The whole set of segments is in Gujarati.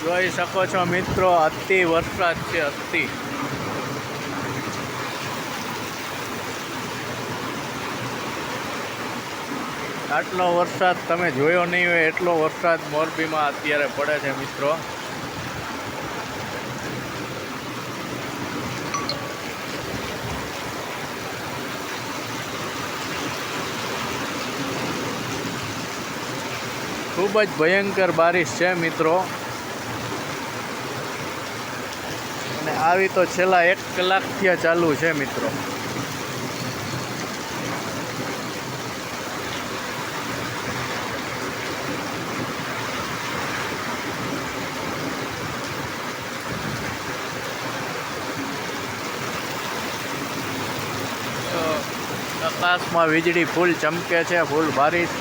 જોઈ શકો છો મિત્રો, અતિ વરસાદ છે, અતિ. આટલો વરસાદ તમે જોયો નહીં હોય એટલો વરસાદ મોરબીમાં અત્યારે પડે છે મિત્રો. ખૂબ જ ભયંકર બારિશ છે મિત્રો, અને આવી તો છેલ્લા 1 કલાકથી ચાલુ છે મિત્રો. આકાશમાં વીજળી ફૂલ ચમકે છે, ફૂલ બારિશ.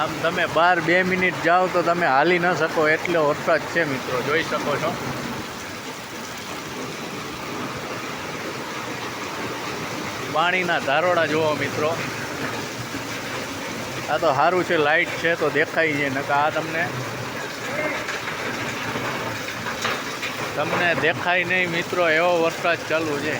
આમ તમે બહાર 2 મિનિટ જાઓ તો તમે હાલી ન શકો એટલો વરસાદ છે મિત્રો, જોઈ શકો છો. પાણીના ધારોડા જુઓ મિત્રો. આ તો સારું છે લાઇટ છે તો દેખાય છે, નકા આ તમને દેખાય નહીં મિત્રો, એવો વરસાદ ચાલુ છે.